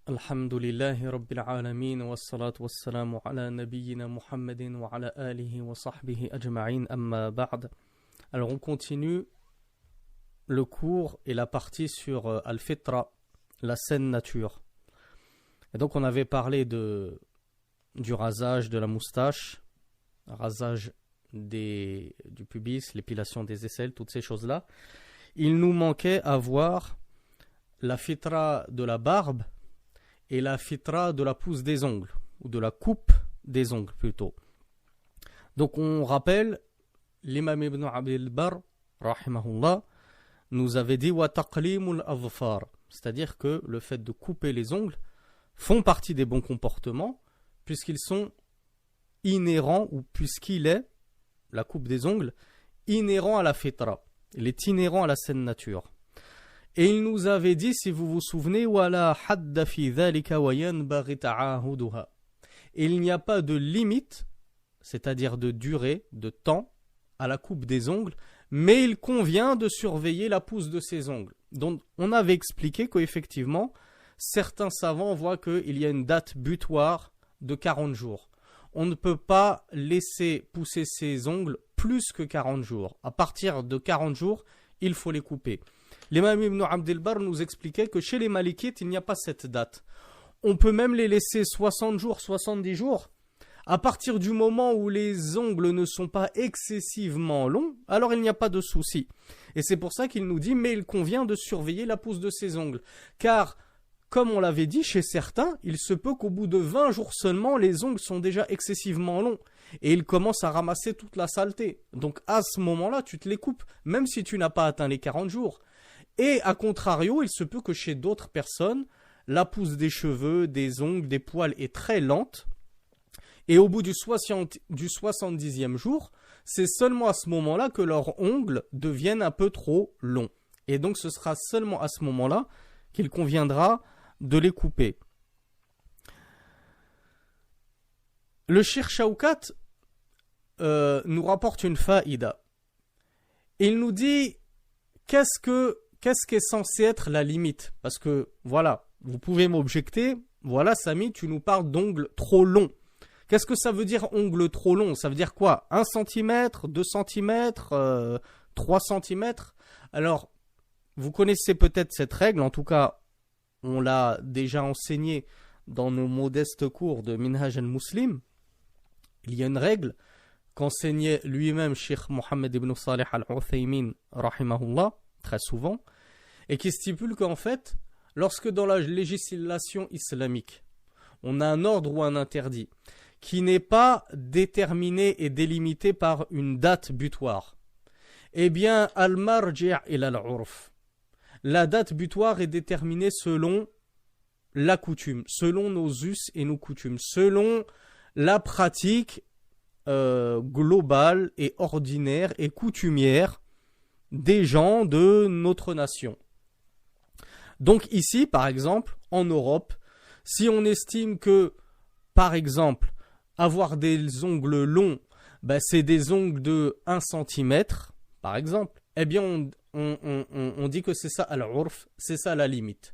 Alhamdulillahi Rabbil Alamin wa salatu wa salamu ala nabiyyina Muhammadin wa ala alihi wa sahbihi ajma'in amma ba'd. Alors on continue le cours et la partie sur Al-Fitra, la saine nature. Et donc on avait parlé du rasage de la moustache, rasage du pubis, l'épilation des aisselles, toutes ces choses-là. Il nous manquait à voir la fitra de la barbe et la fitra de la pousse des ongles, ou de la coupe des ongles plutôt. Donc on rappelle, l'imam ibn Abdel Bar, rahimahullah, nous avait dit wa taqlimul adfar, c'est-à-dire que le fait de couper les ongles font partie des bons comportements, puisqu'ils sont inhérents, ou puisqu'il est, la coupe des ongles, inhérent à la fitra, il est inhérent à la saine nature. Et il nous avait dit, si vous vous souvenez, وَلَا حَدَّ فِي ذَلِكَ وَيَنْبَغِي تَعَاهُدُهَا. Il n'y a pas de limite, c'est-à-dire de durée, de temps, à la coupe des ongles, mais il convient de surveiller la pousse de ces ongles. Donc on avait expliqué qu'effectivement, certains savants voient qu'il y a une date butoir de 40 jours. On ne peut pas laisser pousser ses ongles plus que 40 jours. À partir de 40 jours, il faut les couper. L'imam ibn Abdel Bar nous expliquait que chez les Malikites, il n'y a pas cette date. On peut même les laisser 60 jours, 70 jours. À partir du moment où les ongles ne sont pas excessivement longs, alors il n'y a pas de souci. Et c'est pour ça qu'il nous dit, mais il convient de surveiller la pousse de ses ongles. Car, comme on l'avait dit, chez certains, il se peut qu'au bout de 20 jours seulement, les ongles sont déjà excessivement longs. Et ils commencent à ramasser toute la saleté. Donc à ce moment-là, tu te les coupes, même si tu n'as pas atteint les 40 jours. Et à contrario, il se peut que chez d'autres personnes, la pousse des cheveux, des ongles, des poils est très lente. Et au bout du 70e jour, c'est seulement à ce moment-là que leurs ongles deviennent un peu trop longs. Et donc ce sera seulement à ce moment-là qu'il conviendra de les couper. Le Cheikh Shawkat nous rapporte une faïda. Il nous dit qu'est-ce qu'est censé être la limite? Parce que, voilà, vous pouvez m'objecter, voilà Samy, tu nous parles d'ongles trop longs. Qu'est-ce que ça veut dire ongles trop longs? Ça veut dire quoi? 1 cm, 2 cm, 3 cm? Alors, vous connaissez peut-être cette règle, en tout cas, on l'a déjà enseigné dans nos modestes cours de Minhaj al-Muslim. Il y a une règle qu'enseignait lui-même Cheikh Mohammed ibn Salih al-Uthaymin, rahimahullah, très souvent, et qui stipule qu'en fait, lorsque dans la législation islamique, on a un ordre ou un interdit qui n'est pas déterminé et délimité par une date butoir, eh bien, al-marji' ila al-urf, la date butoir est déterminée selon la coutume, selon nos us et nos coutumes, selon la pratique globale et ordinaire et coutumière des gens de notre nation. Donc ici, par exemple, en Europe, si on estime que, par exemple, avoir des ongles longs, c'est des ongles de 1 cm, par exemple, eh bien on dit que c'est ça al-urf, c'est ça la limite.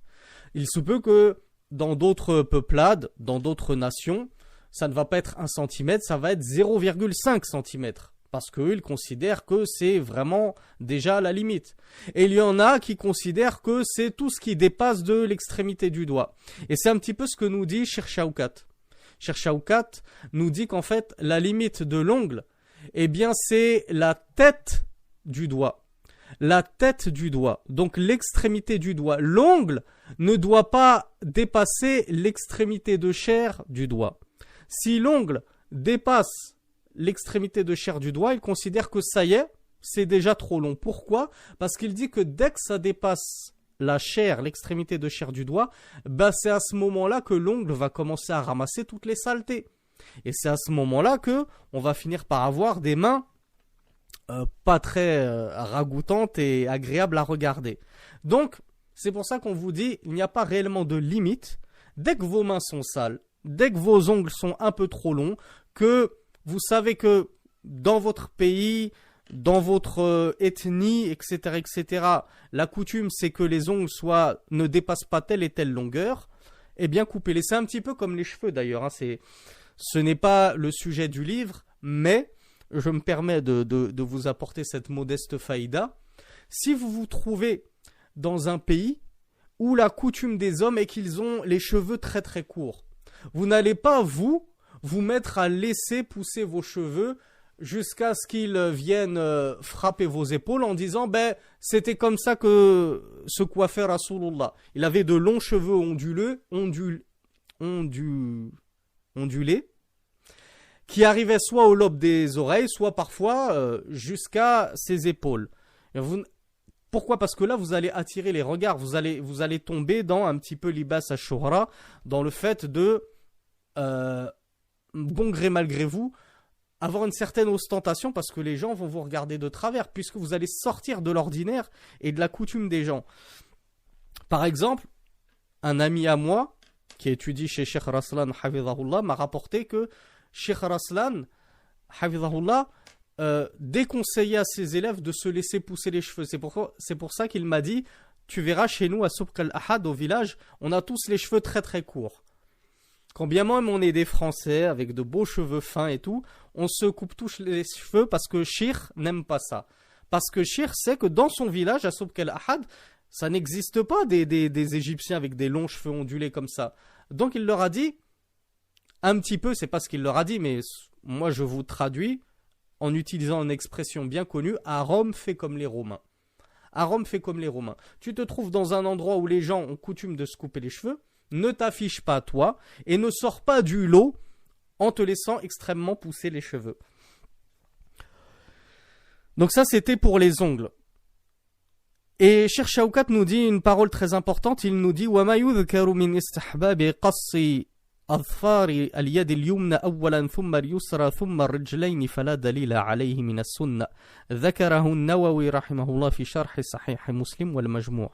Il se peut que dans d'autres peuplades, dans d'autres nations, ça ne va pas être 1 cm, ça va être 0,5 cm. Parce qu'ils considèrent que c'est vraiment déjà la limite. Et il y en a qui considèrent que c'est tout ce qui dépasse de l'extrémité du doigt. Et c'est un petit peu ce que nous dit Cheikh Shawkat. Cheikh Shawkat nous dit qu'en fait, la limite de l'ongle, eh bien c'est la tête du doigt. La tête du doigt. Donc l'extrémité du doigt. L'ongle ne doit pas dépasser l'extrémité de chair du doigt. Si l'ongle dépasse l'extrémité de chair du doigt, il considère que ça y est, c'est déjà trop long. Pourquoi? Parce qu'il dit que dès que ça dépasse la chair, l'extrémité de chair du doigt, c'est à ce moment-là que l'ongle va commencer à ramasser toutes les saletés. Et c'est à ce moment-là que on va finir par avoir des mains pas très ragoûtantes et agréables à regarder. Donc, c'est pour ça qu'on vous dit, il n'y a pas réellement de limite. Dès que vos mains sont sales, dès que vos ongles sont un peu trop longs, que vous savez que dans votre pays, dans votre ethnie, etc., la coutume c'est que les ongles ne dépassent pas telle et telle longueur, et bien coupez-les. C'est un petit peu comme les cheveux d'ailleurs, hein. Ce n'est pas le sujet du livre, mais je me permets de vous apporter cette modeste faïda. Si vous vous trouvez dans un pays où la coutume des hommes est qu'ils ont les cheveux très très courts, vous n'allez pas vous mettre à laisser pousser vos cheveux jusqu'à ce qu'ils viennent frapper vos épaules en disant c'était comme ça que se coiffait Rasulullah. Il avait de longs cheveux ondulés qui arrivaient soit au lobe des oreilles, soit parfois jusqu'à ses épaules. Pourquoi ? Parce que là, vous allez attirer les regards, vous allez tomber dans un petit peu libas ash-shuhra, dans le fait de, bon gré malgré vous, avoir une certaine ostentation parce que les gens vont vous regarder de travers, puisque vous allez sortir de l'ordinaire et de la coutume des gens. Par exemple, un ami à moi, qui étudie chez Cheikh Raslan, Hafizahullah, m'a rapporté que Cheikh Raslan, Hafizahullah, déconseillait à ses élèves de se laisser pousser les cheveux. C'est pour ça qu'il m'a dit, tu verras chez nous à Souq al-Ahad, au village, on a tous les cheveux très très courts. Quand bien même on est des Français avec de beaux cheveux fins et tout, on se coupe tous les cheveux parce que Shir n'aime pas ça. Parce que Shir sait que dans son village, à Souq al-Ahad, ça n'existe pas des Égyptiens avec des longs cheveux ondulés comme ça. Donc il leur a dit, un petit peu, c'est pas ce qu'il leur a dit, mais moi je vous traduis en utilisant une expression bien connue, à Rome fait comme les Romains. À Rome fait comme les Romains. Tu te trouves dans un endroit où les gens ont coutume de se couper les cheveux, ne t'affiche pas toi et ne sors pas du lot en te laissant extrêmement pousser les cheveux. Donc ça c'était pour les ongles. Et Cheikh Shawkat nous dit une parole très importante, il nous dit وَمَا يُذْكَرُ مِنْ إِسْتِحْبَابِ قَصِّ أظفار اليد اليمنى أولا ثم اليسرى ثم الرجلين فلا دليل عليه من السنة ذكره النووي رحمه الله في شرح صحيح مسلم والمجموع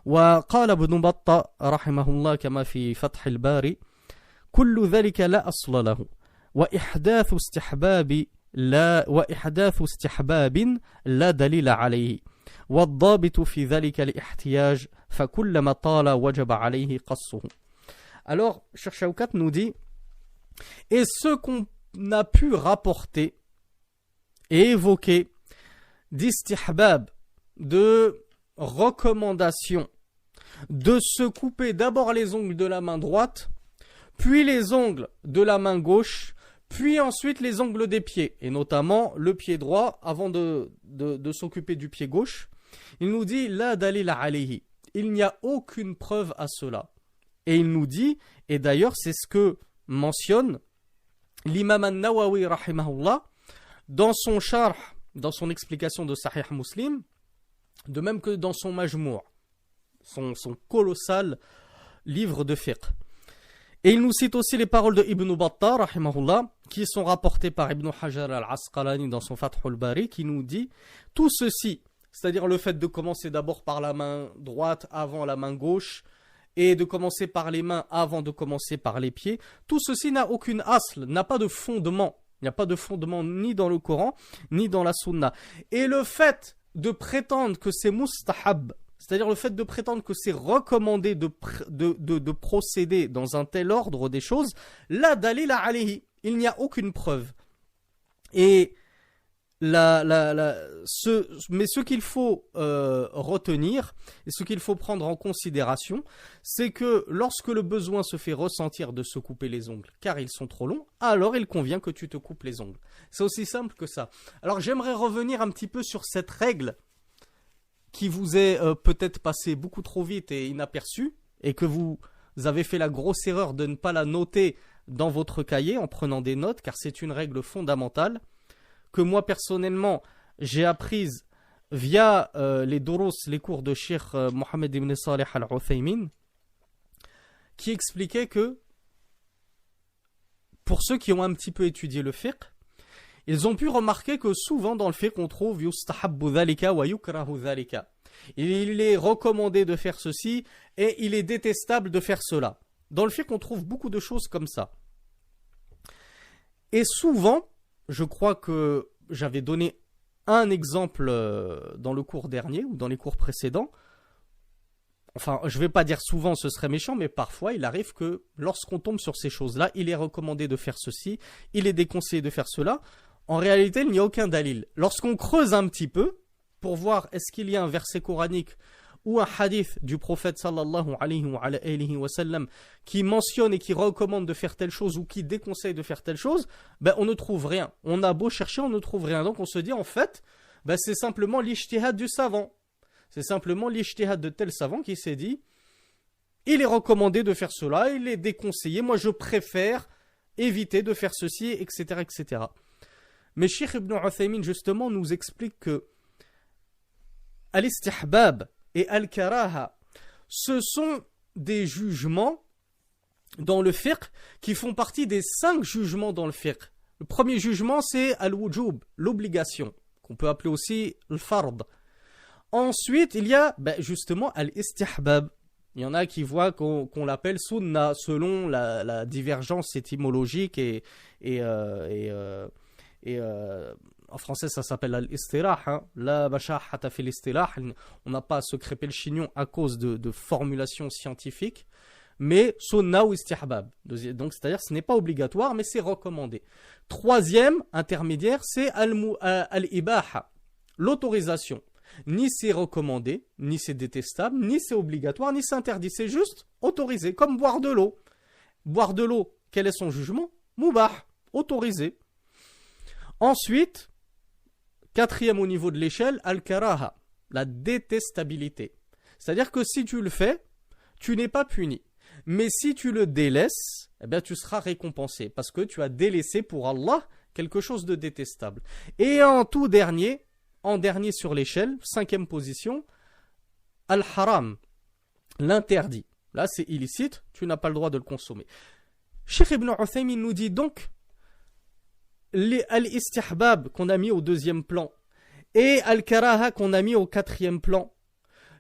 وقال ابن بطة رحمه الله كما في فتح الباري كل ذلك لا أصل له وإحداث استحباب لا دليل عليه والضابط في ذلك الاحتياج فكلما طال وجب عليه قصه. Alors, Cheikh Shawkat nous dit, et ce qu'on a pu rapporter et évoquer d'istihbab, de recommandation, de se couper d'abord les ongles de la main droite, puis les ongles de la main gauche, puis ensuite les ongles des pieds, et notamment le pied droit avant de s'occuper du pied gauche. Il nous dit, la dalil alayhi, il n'y a aucune preuve à cela. Et il nous dit, et d'ailleurs c'est ce que mentionne l'imam al-Nawawi rahimahullah dans son sharh, dans son explication de Sahih Muslim, de même que dans son Majmou', son colossal livre de fiqh. Et il nous cite aussi les paroles de Ibn Battah rahimahullah, qui sont rapportées par Ibn Hajar al-Asqalani dans son Fathul Bari, qui nous dit tout ceci, c'est-à-dire le fait de commencer d'abord par la main droite avant la main gauche, et de commencer par les mains avant de commencer par les pieds, tout ceci n'a aucune asl, n'a pas de fondement. Il n'y a pas de fondement ni dans le Coran, ni dans la Sunna. Et le fait de prétendre que c'est mustahab, c'est-à-dire le fait de prétendre que c'est recommandé de procéder dans un tel ordre des choses, la dalil alayhi, il n'y a aucune preuve. Et mais ce qu'il faut retenir et ce qu'il faut prendre en considération, c'est que lorsque le besoin se fait ressentir de se couper les ongles car ils sont trop longs, alors il convient que tu te coupes les ongles. C'est aussi simple que ça. Alors j'aimerais revenir un petit peu sur cette règle qui vous est peut-être passée beaucoup trop vite et inaperçue, et que vous avez fait la grosse erreur de ne pas la noter dans votre cahier en prenant des notes, car c'est une règle fondamentale que moi personnellement j'ai apprise via les durus, les cours de Cheikh Mohammed ibn Salih al-Uthaymin, qui expliquait que pour ceux qui ont un petit peu étudié le fiqh, ils ont pu remarquer que souvent dans le fiqh on trouve yustahabbu dhalika wa yukrahu dhalika. Il est recommandé de faire ceci et il est détestable de faire cela. Dans le fiqh on trouve beaucoup de choses comme ça. Et souvent, je crois que j'avais donné un exemple dans le cours dernier ou dans les cours précédents. enfin, je ne vais pas dire souvent ce serait méchant, mais parfois il arrive que lorsqu'on tombe sur ces choses-là, il est recommandé de faire ceci, il est déconseillé de faire cela. En réalité, il n'y a aucun dalil. Lorsqu'on creuse un petit peu pour voir est-ce qu'il y a un verset coranique ou un hadith du prophète sallallahu alayhi wa sallam qui mentionne et qui recommande de faire telle chose ou qui déconseille de faire telle chose, ben on ne trouve rien. On a beau chercher, on ne trouve rien. Donc on se dit en fait, ben c'est simplement l'ijtihad du savant. C'est simplement l'ijtihad de tel savant qui s'est dit il est recommandé de faire cela, il est déconseillé, moi je préfère éviter de faire ceci, etc. etc. Mais Cheikh Ibn Uthaymin justement nous explique que al-istihbab et al-karaha, ce sont des jugements dans le fiqh qui font partie des 5 jugements dans le fiqh. Le premier jugement, c'est al-wujub, l'obligation, qu'on peut appeler aussi al-fard. Ensuite, il y a justement al-istihbab. Il y en a qui voient qu'on l'appelle sunna selon la divergence étymologique et en français, ça s'appelle al-istilah. La bashahata fil istilah. On n'a pas à se crêper le chignon à cause de formulations scientifiques. Mais sunna ou istihbab. Donc, c'est-à-dire, ce n'est pas obligatoire, mais c'est recommandé. Troisième intermédiaire, c'est al-ibaha, l'autorisation. Ni c'est recommandé, ni c'est détestable, ni c'est obligatoire, ni c'est interdit. C'est juste autorisé, comme boire de l'eau. Boire de l'eau, quel est son jugement? Mubah, autorisé. Ensuite, quatrième au niveau de l'échelle, al-karaha, la détestabilité. C'est-à-dire que si tu le fais, tu n'es pas puni. Mais si tu le délaisses, eh bien, tu seras récompensé parce que tu as délaissé pour Allah quelque chose de détestable. Et en dernier sur l'échelle, 5e position, al-haram, l'interdit. Là, c'est illicite, tu n'as pas le droit de le consommer. Cheikh Ibn Uthaymin nous dit donc al-istihbab qu'on a mis au 2e plan et al-karaha qu'on a mis au 4e plan,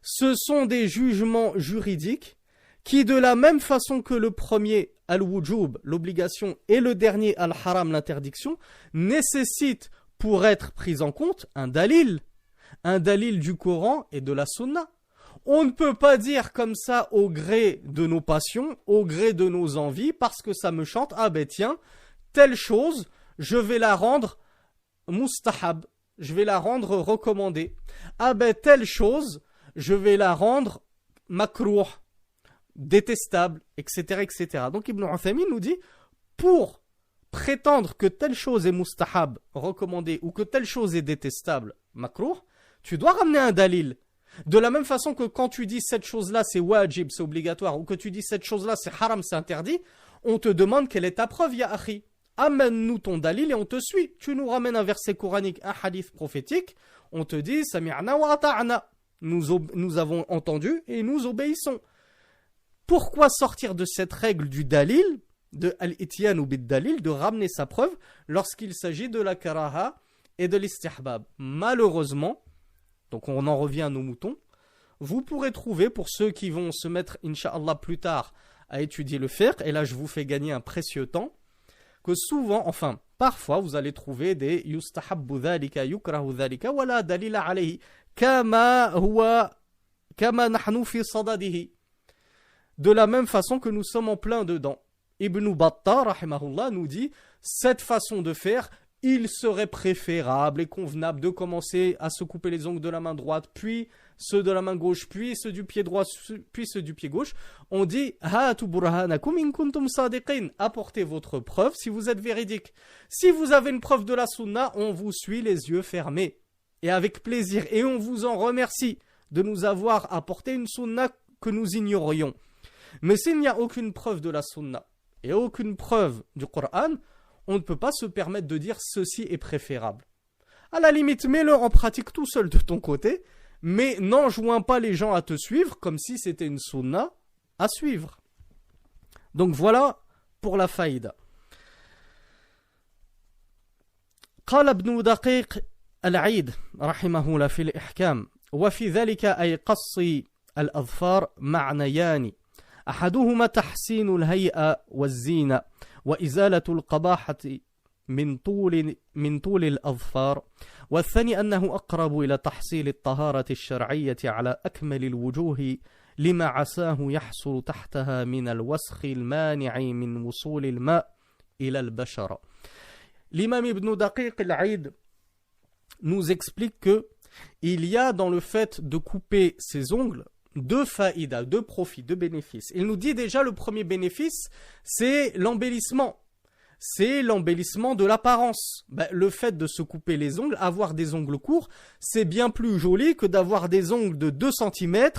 ce sont des jugements juridiques qui, de la même façon que le premier, al-wujub, l'obligation, et le dernier, al-haram, l'interdiction, nécessitent pour être pris en compte un dalil du Coran et de la Sunna. On ne peut pas dire comme ça au gré de nos passions, au gré de nos envies, parce que ça me chante, ah ben tiens, telle chose, je vais la rendre mustahab, je vais la rendre recommandée. Ah ben telle chose, je vais la rendre makrouh, détestable, etc., etc. Donc Ibn Uthaymin nous dit, pour prétendre que telle chose est mustahab, recommandée, ou que telle chose est détestable, makrouh, tu dois ramener un dalil. De la même façon que quand tu dis cette chose-là c'est wajib, c'est obligatoire, ou que tu dis cette chose-là c'est haram, c'est interdit, on te demande quelle est ta preuve, ya akhi. Amène-nous ton dalil et on te suit. Tu nous ramènes un verset coranique, un hadith prophétique, on te dit sami'na wa ata'na. Nous avons entendu et nous obéissons. Pourquoi sortir de cette règle du dalil, de al-ityan ou bid-dalil, de ramener sa preuve lorsqu'il s'agit de la karaha et de l'istihbab? Malheureusement, donc on en revient à nos moutons, vous pourrez trouver, pour ceux qui vont se mettre, incha'Allah, plus tard à étudier le fiqh, et là je vous fais gagner un précieux temps, que souvent, enfin, parfois vous allez trouver des yustahabbu dhalika, yukrahu dhalika, wala dalila alayhi, kama nahnu fi sadadihi. De la même façon que nous sommes en plein dedans. Ibn Battah, rahimahullah, nous dit, cette façon de faire, il serait préférable et convenable de commencer à se couper les ongles de la main droite, puis ceux de la main gauche, puis ceux du pied droit, puis ceux du pied gauche. On dit Hatu burhanakum in kuntum sadiqin. Apportez votre preuve si vous êtes véridique. Si vous avez une preuve de la sunna, on vous suit les yeux fermés et avec plaisir. Et on vous en remercie de nous avoir apporté une sunna que nous ignorions. Mais s'il n'y a aucune preuve de la sunna et aucune preuve du Coran, on ne peut pas se permettre de dire ceci est préférable. À la limite, mets-le en pratique tout seul de ton côté, mais n'enjoins pas les gens à te suivre comme si c'était une sunna à suivre. Donc voilà pour la faïda. قال ابن دقيق العيد رحمه الله في الإحكام وفي ذلك أي قص الأظفار معنيان أحدهما تحسين الهيئة والزينة وإزالة القباحة من طول الأظفار والثاني أنه أقرب إلى تحصيل الطهارة الشرعية على أكمل الوجوه لما عساه يحصل تحتها من الوسخ المانع من وصول الماء إلى البشرة. L'imam Ibn Daqiq al-Aïd nous explique que il y a dans le fait de couper ses ongles deux faïdas, deux profits, deux bénéfices. Il nous dit déjà le premier bénéfice, c'est l'embellissement. C'est l'embellissement de l'apparence. Le fait de se couper les ongles, avoir des ongles courts, c'est bien plus joli que d'avoir des ongles de 2 cm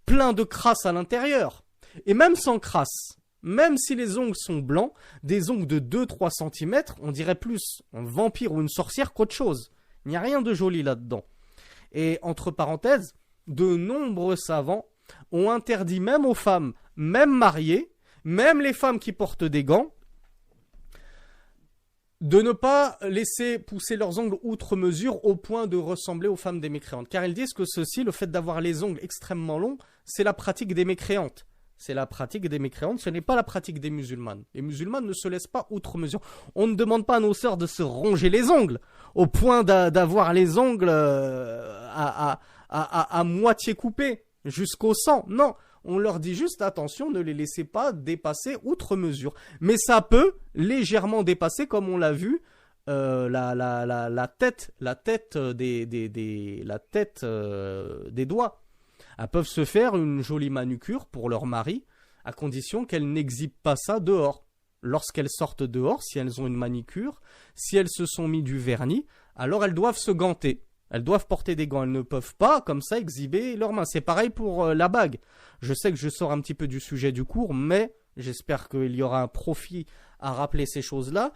pleins de crasse à l'intérieur. Et même sans crasse, même si les ongles sont blancs, des ongles de 2-3 cm, on dirait plus un vampire ou une sorcière qu'autre chose. Il n'y a rien de joli là-dedans. Et entre parenthèses, de nombreux savants ont interdit même aux femmes, même mariées, même les femmes qui portent des gants, de ne pas laisser pousser leurs ongles outre mesure au point de ressembler aux femmes des mécréantes. Car ils disent que ceci, le fait d'avoir les ongles extrêmement longs, c'est la pratique des mécréantes. C'est la pratique des mécréantes, ce n'est pas la pratique des musulmanes. Les musulmanes ne se laissent pas outre mesure. On ne demande pas à nos sœurs de se ronger les ongles, au point d'avoir les ongles à moitié coupés, jusqu'au sang. Non, on leur dit juste attention, ne les laissez pas dépasser outre mesure. Mais ça peut légèrement dépasser, comme on l'a vu, la tête des doigts. Elles peuvent se faire une jolie manucure pour leur mari, à condition qu'elles n'exhibent pas ça dehors. Lorsqu'elles sortent dehors, si elles ont une manicure, si elles se sont mis du vernis, alors elles doivent se ganter. Elles doivent porter des gants. Elles ne peuvent pas, comme ça, exhiber leurs mains. C'est pareil pour la bague. Je sais que je sors un petit peu du sujet du cours, mais j'espère qu'il y aura un profit à rappeler ces choses-là.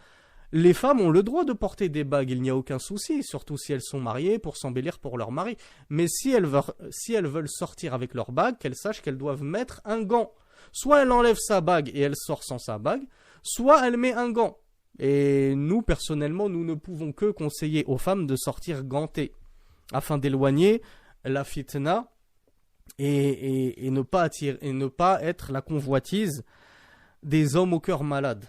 Les femmes ont le droit de porter des bagues, il n'y a aucun souci, surtout si elles sont mariées pour s'embellir pour leur mari. Mais si elles veulent sortir avec leur bague, qu'elles sachent qu'elles doivent mettre un gant. Soit elle enlève sa bague et elle sort sans sa bague, soit elle met un gant. Et nous, personnellement, nous ne pouvons que conseiller aux femmes de sortir gantées, afin d'éloigner la fitna et ne pas être la convoitise des hommes au cœur malade.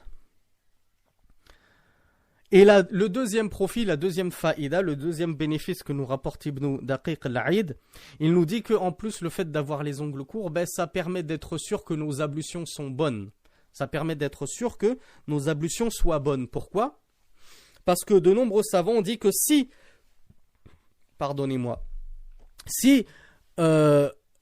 Et le deuxième profil, la deuxième faïda, le deuxième bénéfice que nous rapporte Ibn Daqiq al-Aïd, il nous dit qu'en plus le fait d'avoir les ongles courts, ça permet d'être sûr que nos ablutions sont bonnes. Ça permet d'être sûr que nos ablutions soient bonnes. Pourquoi ? Parce que de nombreux savants ont dit que si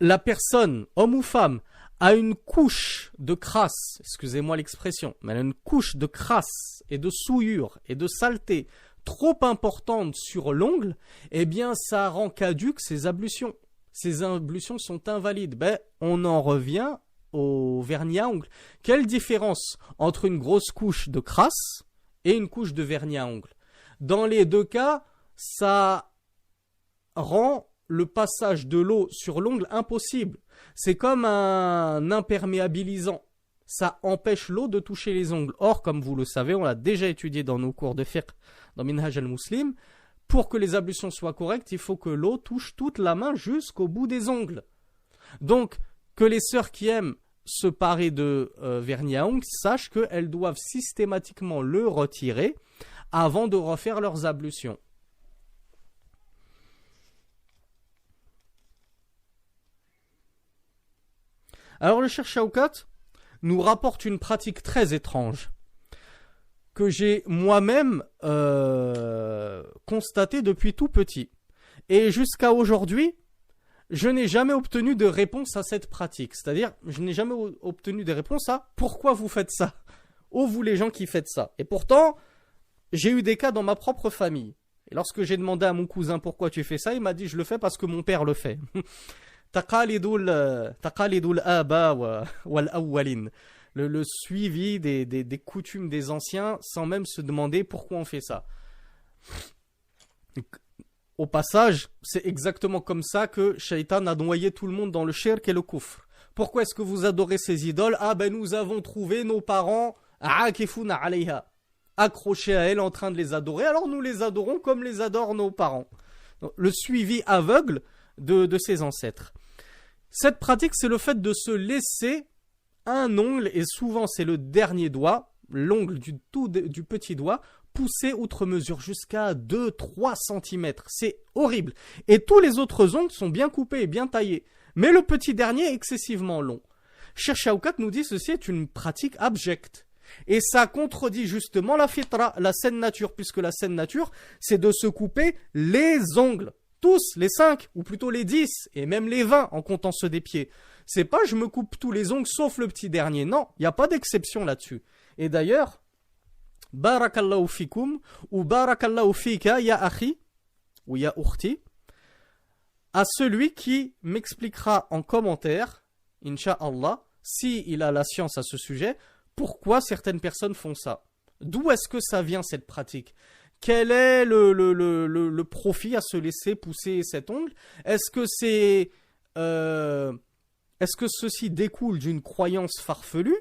la personne, homme ou femme, a une couche de crasse, excusez-moi l'expression, mais elle a une couche de crasse et de souillure et de saleté trop importante sur l'ongle, eh bien ça rend caduque ses ablutions. Ces ablutions sont invalides. On en revient au vernis à ongles. Quelle différence entre une grosse couche de crasse et une couche de vernis à ongles ? Dans les deux cas, ça rend le passage de l'eau sur l'ongle impossible. C'est comme un imperméabilisant. Ça empêche l'eau de toucher les ongles. Or, comme vous le savez, on l'a déjà étudié dans nos cours de fiqh, dans Minhaj al-Muslim, pour que les ablutions soient correctes, il faut que l'eau touche toute la main jusqu'au bout des ongles. Donc, que les sœurs qui aiment se parer de vernis à ongles sachent qu'elles doivent systématiquement le retirer avant de refaire leurs ablutions. Alors le Cheikh Shawkat nous rapporte une pratique très étrange que j'ai moi-même constatée depuis tout petit. Et jusqu'à aujourd'hui, je n'ai jamais obtenu de réponse à cette pratique. C'est-à-dire, je n'ai jamais obtenu de réponse à « Pourquoi vous faites ça ?» Ô vous les gens qui faites ça. Et pourtant, j'ai eu des cas dans ma propre famille. Et lorsque j'ai demandé à mon cousin « Pourquoi tu fais ça ?» il m'a dit « Je le fais parce que mon père le fait. » Taqalidul aba wal awwalin, le suivi des coutumes des anciens sans même se demander pourquoi on fait ça. Au passage, c'est exactement comme ça que Shaitan a noyé tout le monde dans le shirk et le kufr. Pourquoi est-ce que vous adorez ces idoles ? Nous avons trouvé nos parents aakifuna alayha, accrochés à elles en train de les adorer, alors nous les adorons comme les adorent nos parents. Donc, le suivi aveugle de ses ancêtres. Cette pratique, c'est le fait de se laisser un ongle, et souvent c'est le dernier doigt, l'ongle du petit doigt, pousser outre mesure jusqu'à 2-3 cm. C'est horrible. Et tous les autres ongles sont bien coupés et bien taillés. Mais le petit dernier est excessivement long. Cheikh Shawkat nous dit ceci est une pratique abjecte. Et ça contredit justement la fitra, la saine nature, puisque la saine nature, c'est de se couper les ongles. Tous, les 5, ou plutôt les 10, et même les 20 en comptant ceux des pieds. C'est pas je me coupe tous les ongles sauf le petit dernier. Non, il n'y a pas d'exception là-dessus. Et d'ailleurs, Barakallahu fikum, ou Barakallahu fika, ya akhi, ou ya ukhti, à celui qui m'expliquera en commentaire, Inch'Allah, s'il a la science à ce sujet, pourquoi certaines personnes font ça. D'où est-ce que ça vient cette pratique? Quel est le profit à se laisser pousser cet ongle? Est-ce que ceci découle d'une croyance farfelue?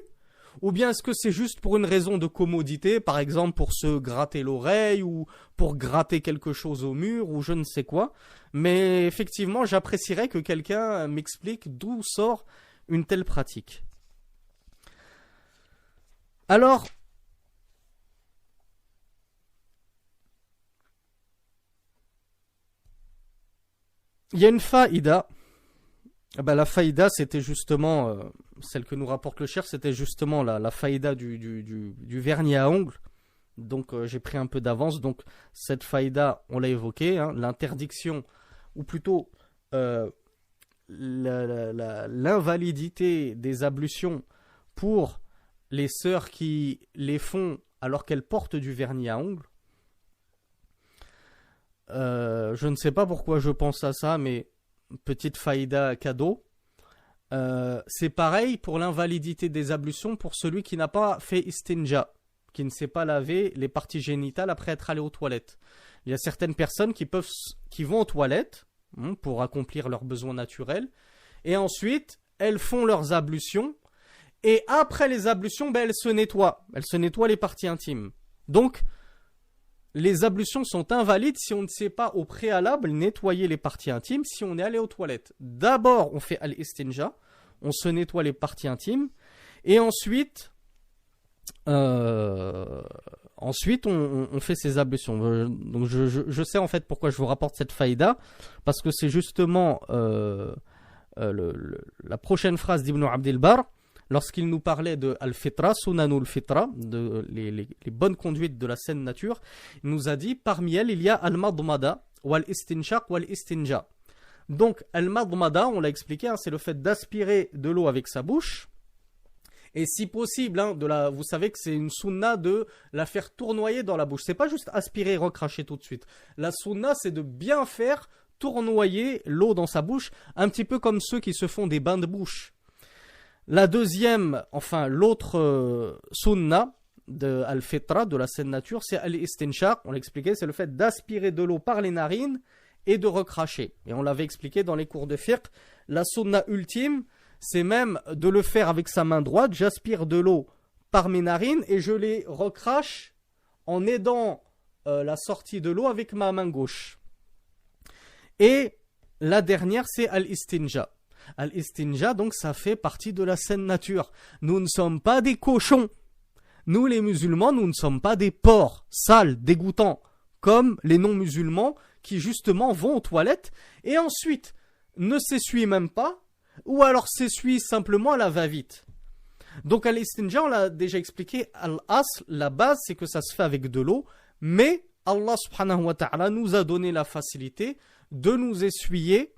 Ou bien est-ce que c'est juste pour une raison de commodité, par exemple pour se gratter l'oreille ou pour gratter quelque chose au mur ou je ne sais quoi? Mais effectivement, j'apprécierais que quelqu'un m'explique d'où sort une telle pratique. Alors, il y a une faïda. La faïda, c'était justement, celle que nous rapporte le cheikh, c'était justement la faïda du vernis à ongles. Donc j'ai pris un peu d'avance. Donc cette faïda, on l'a évoqué, hein, l'interdiction, ou plutôt l'invalidité des ablutions pour les sœurs qui les font alors qu'elles portent du vernis à ongles. Je ne sais pas pourquoi je pense à ça, mais petite faïda cadeau. C'est pareil pour l'invalidité des ablutions pour celui qui n'a pas fait istinja, qui ne sait pas laver les parties génitales après être allé aux toilettes. Il y a certaines personnes qui vont aux toilettes pour accomplir leurs besoins naturels et ensuite elles font leurs ablutions et après les ablutions elles se nettoient les parties intimes. Donc les ablutions sont invalides si on ne sait pas au préalable nettoyer les parties intimes si on est allé aux toilettes. D'abord, on fait al-istinja, on se nettoie les parties intimes, et ensuite on fait ces ablutions. Donc je sais en fait pourquoi je vous rapporte cette faïda, parce que c'est justement la prochaine phrase d'Ibn Abdel Bar, lorsqu'il nous parlait de Al-Fitra, Sunanul Fitra, de les bonnes conduites de la saine nature, il nous a dit, parmi elles, il y a Al-Madmada, ou Al-Istinshaq, ou Al-Istinja. Donc, Al-Madmada, on l'a expliqué, hein, c'est le fait d'aspirer de l'eau avec sa bouche, et si possible, hein, vous savez que c'est une sunna de la faire tournoyer dans la bouche. C'est pas juste aspirer et recracher tout de suite. La sunna, c'est de bien faire tournoyer l'eau dans sa bouche, un petit peu comme ceux qui se font des bains de bouche. La deuxième, enfin l'autre sunna de Al-Fitra, de la saine nature, c'est Al-Istinshaq. On l'a expliqué, c'est le fait d'aspirer de l'eau par les narines et de recracher. Et on l'avait expliqué dans les cours de fiqh. La sunna ultime, c'est même de le faire avec sa main droite. J'aspire de l'eau par mes narines et je les recrache en aidant la sortie de l'eau avec ma main gauche. Et la dernière, c'est Al-Istinja. Al-Istinja, donc ça fait partie de la saine nature. Nous ne sommes pas des cochons. Nous les musulmans, nous ne sommes pas des porcs, sales, dégoûtants, comme les non-musulmans qui justement vont aux toilettes et ensuite ne s'essuient même pas, ou alors s'essuient simplement à la va-vite. Donc Al-Istinja, on l'a déjà expliqué, Al-Asl, la base c'est que ça se fait avec de l'eau, mais Allah subhanahu wa ta'ala nous a donné la facilité de nous essuyer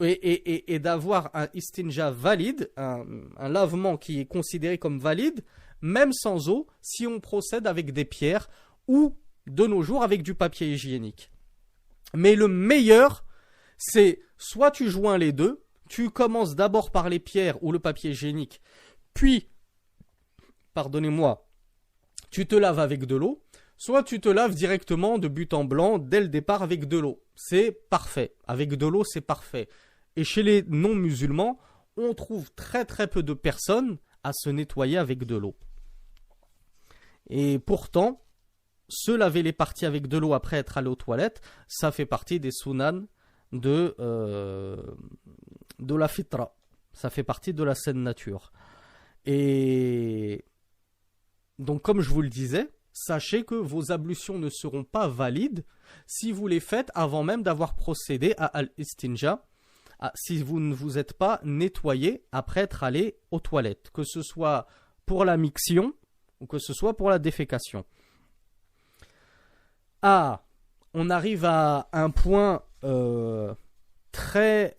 et d'avoir un istinja valide, un lavement qui est considéré comme valide, même sans eau, si on procède avec des pierres ou, de nos jours, avec du papier hygiénique. Mais le meilleur, c'est soit tu joins les deux, tu commences d'abord par les pierres ou le papier hygiénique, puis, tu te laves avec de l'eau, soit tu te laves directement de but en blanc dès le départ avec de l'eau. C'est parfait. Avec de l'eau, c'est parfait. Et chez les non-musulmans, on trouve très très peu de personnes à se nettoyer avec de l'eau. Et pourtant, se laver les parties avec de l'eau après être allé aux toilettes, ça fait partie des sunan de la fitra. Ça fait partie de la saine nature. Et donc, comme je vous le disais, sachez que vos ablutions ne seront pas valides si vous les faites avant même d'avoir procédé à al-istinja, si vous ne vous êtes pas nettoyé après être allé aux toilettes, que ce soit pour la miction ou que ce soit pour la défécation. Ah, on arrive à un point très,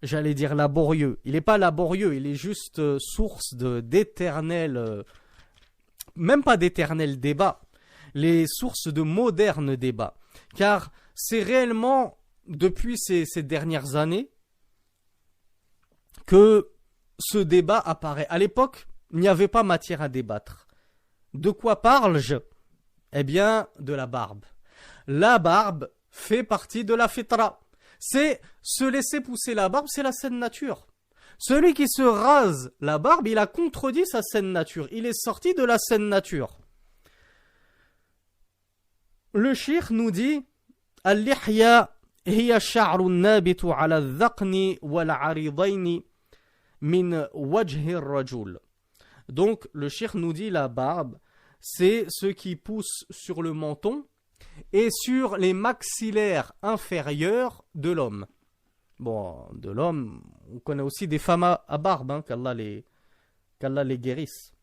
j'allais dire laborieux. Il n'est pas laborieux, il est juste source d'éternel, même pas d'éternel débat, les sources de modernes débats. Car c'est réellement, depuis ces dernières années, que ce débat apparaît. À l'époque, il n'y avait pas matière à débattre. De quoi parle-je ? Eh bien, de la barbe. La barbe fait partie de la fitra. C'est se laisser pousser la barbe, c'est la saine nature. Celui qui se rase la barbe, il a contredit sa saine nature. Il est sorti de la saine nature. Le cheikh nous dit Al-lihya hiya sha'ru nabitu ala al-dhaqni wal-'aridaini min wajhi ar-rajul. Donc, le cheikh nous dit la barbe, c'est ce qui pousse sur le menton et sur les maxillaires inférieurs de l'homme. Bon, de l'homme, on connaît aussi des femmes à barbe, hein, qu'Allah les guérisse.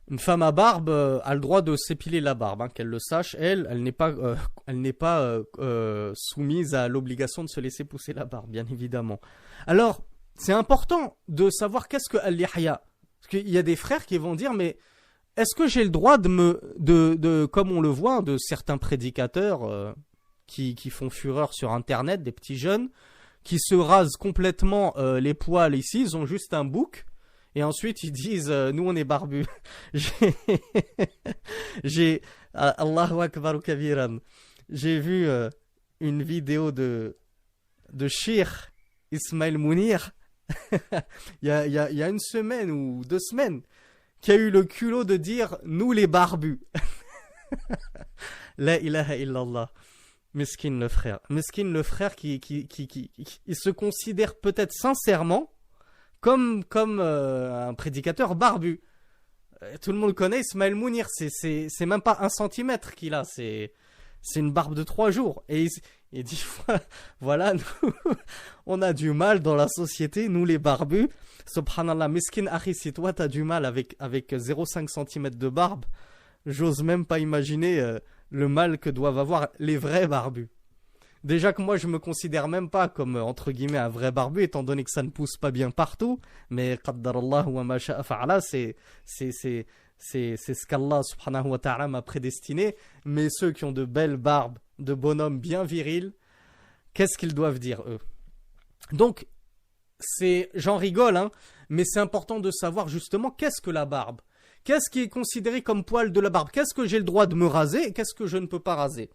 Une femme à barbe a le droit de s'épiler la barbe, hein, qu'elle le sache. Elle n'est pas soumise à l'obligation de se laisser pousser la barbe, bien évidemment. Alors, c'est important de savoir qu'est-ce que al-lihya. Parce qu'il y a des frères qui vont dire, mais est-ce que j'ai le droit comme on le voit, de certains prédicateurs qui font fureur sur Internet, des petits jeunes, qui se rasent complètement les poils ici, ils ont juste un bouc, et ensuite ils disent, nous on est barbus. Allahu Akbar Kabiran. J'ai vu une vidéo de Cheikh Ismail Mounir, il y a une semaine ou 2 semaines, qui a eu le culot de dire « nous les barbus ». La ilaha illallah. Meskin le frère. Meskin le frère qui il se considère peut-être sincèrement comme un prédicateur barbu. Tout le monde connaît Ismail Mounir, c'est même pas 1 centimètre qu'il a, c'est une barbe de 3 jours. Et il dit voilà, nous, on a du mal dans la société, nous les barbus. Subhanallah, miskin akhi, si toi t'as du mal avec 0,5 cm de barbe, j'ose même pas imaginer le mal que doivent avoir les vrais barbus. Déjà que moi je me considère même pas comme entre guillemets un vrai barbu, étant donné que ça ne pousse pas bien partout, mais qaddarallah wa ma sha'a fa'ala, c'est ce qu'Allah subhanahu wa ta'ala m'a prédestiné. Mais ceux qui ont de belles barbes, de bonhommes bien virils, qu'est-ce qu'ils doivent dire eux? Donc j'en rigole, hein, mais c'est important de savoir justement qu'est-ce que la barbe. Qu'est-ce qui est considéré comme poil de la barbe? Qu'est-ce que j'ai le droit de me raser et qu'est-ce que je ne peux pas raser?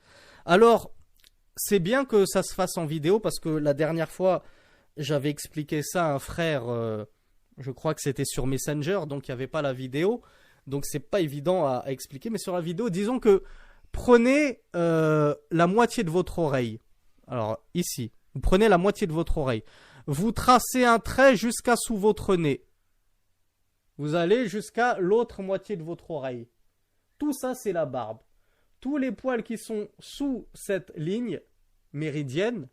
Alors, c'est bien que ça se fasse en vidéo parce que la dernière fois, j'avais expliqué ça à un frère, je crois que c'était sur Messenger, donc il n'y avait pas la vidéo. Donc c'est pas évident à expliquer, mais sur la vidéo, disons que prenez la moitié de votre oreille. Alors ici, vous prenez la moitié de votre oreille. Vous tracez un trait jusqu'à sous votre nez. Vous allez jusqu'à l'autre moitié de votre oreille. Tout ça, c'est la barbe. Tous les poils qui sont sous cette ligne méridienne,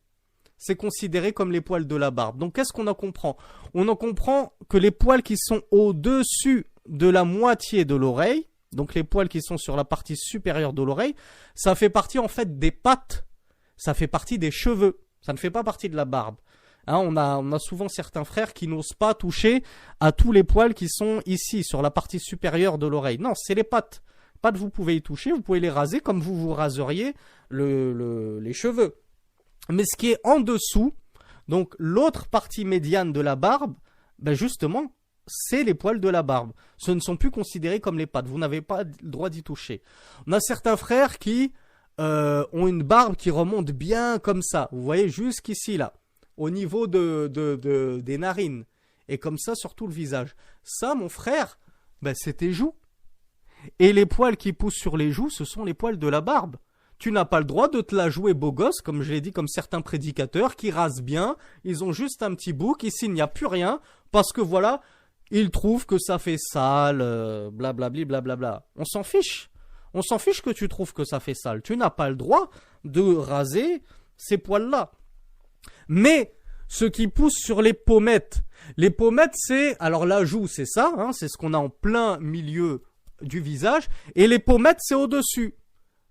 c'est considéré comme les poils de la barbe. Donc, qu'est-ce qu'on en comprend? On en comprend que les poils qui sont au-dessus de la moitié de l'oreille, donc les poils qui sont sur la partie supérieure de l'oreille, ça fait partie en fait des pattes, ça fait partie des cheveux, ça ne fait pas partie de la barbe. Hein, on a souvent certains frères qui n'osent pas toucher à tous les poils qui sont ici, sur la partie supérieure de l'oreille. Non, c'est les pattes. Pattes, vous pouvez y toucher, vous pouvez les raser comme vous raseriez les cheveux. Mais ce qui est en dessous, donc l'autre partie médiane de la barbe, ben justement, c'est les poils de la barbe. Ce ne sont plus considérés comme les pattes. Vous n'avez pas le droit d'y toucher. On a certains frères qui ont une barbe qui remonte bien comme ça. Vous voyez, jusqu'ici, là, au niveau des narines. Et comme ça, sur tout le visage. Ça, mon frère, ben, c'est tes joues. Et les poils qui poussent sur les joues, ce sont les poils de la barbe. Tu n'as pas le droit de te la jouer beau gosse, comme je l'ai dit, comme certains prédicateurs qui rasent bien. Ils ont juste un petit bouc. Ici, il n'y a plus rien. Parce que voilà, ils trouvent que ça fait sale, blablabli, blablabla. On s'en fiche. On s'en fiche que tu trouves que ça fait sale. Tu n'as pas le droit de raser ces poils-là. Mais ce qui pousse sur les pommettes, c'est, alors la joue c'est ça, hein, c'est ce qu'on a en plein milieu du visage, et les pommettes c'est au-dessus.